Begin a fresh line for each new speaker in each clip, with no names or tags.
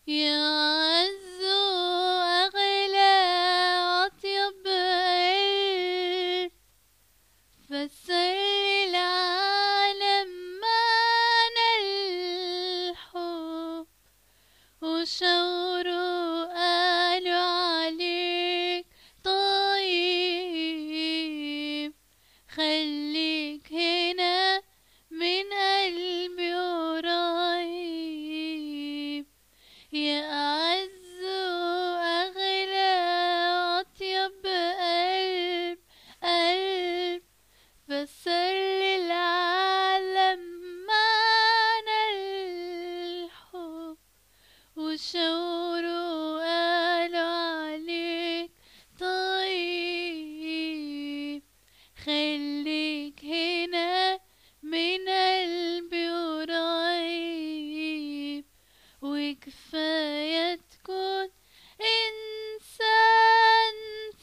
يعز أغلى أطيب قلب فسر العالم معنى الحب وشاوروا قالوا عليك طيب خليك هنا من قلبي قريب يا أعز وأغلى أطيب قلب فسر للعالم معنى الحب وشاوروا قالوا عليك طيب خليك هنا من قلبي قريب وكفاية تكون إنسان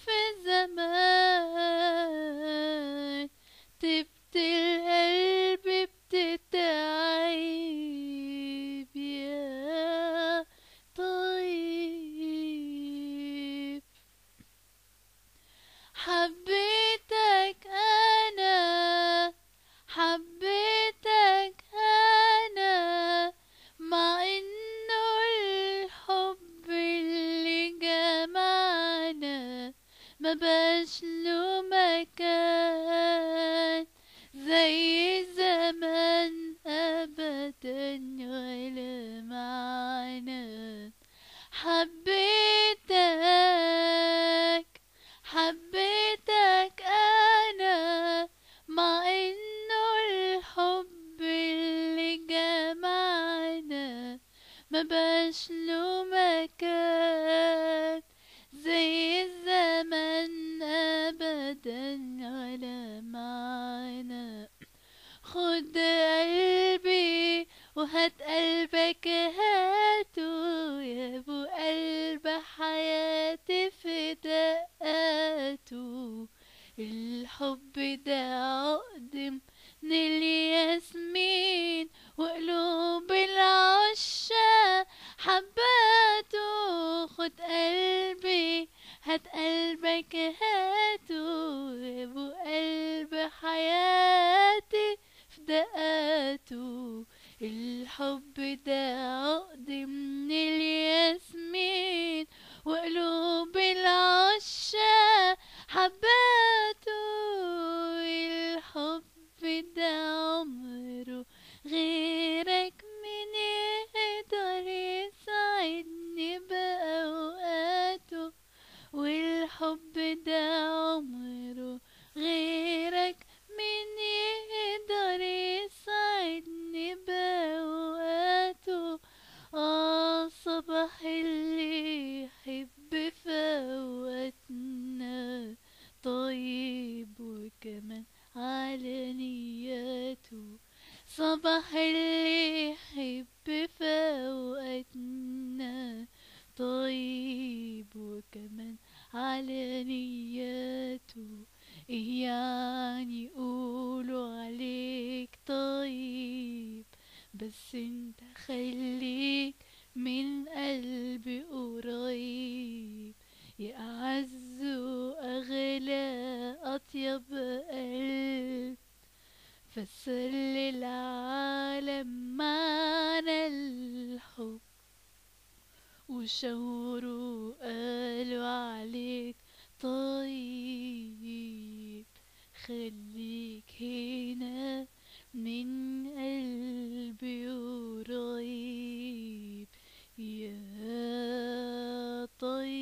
في زمان طيبة القلب بتتعب يا طيب حبيتك أنا حبيتك أنا مع إنه الحب اللي جمعنا ما بقاش له مكان زي زمان أبدا ولا معنا حبيتك أنا مع إنه الحب اللي جمعنا ما بقاش له مكان زي الزمن أبدا ولا معنا خد قلبي وهات قلبك هاته يا ابو قلب حياتي في دقاته الحب ده عقد من الياسمين وقلوب العشاق حباته خد قلبي هات قلبك هاته يا ابو قلب حياتي في دقاته الحب ده عقد من الياسمين وقلوب العشاق حباته الحب ده عمره غيرك من يقدر يساعدني بأوقاته والحب ده عمره غيرك من يقدر يساعدني بأوقاته صباح اللي يحب في أوقاتنا طيب وكمان على نياته صباح اللي يحب في أوقاتنا طيب وكمان على نياته يعني يقولوا عليك طيب بس انت خليك من قلبي قريب يا أعز وأغلى أطيب قلب فسر للعالم معنى الحب وشاوروا قالوا عليك طيب خليك هنا من قلبي قريب يا طيب.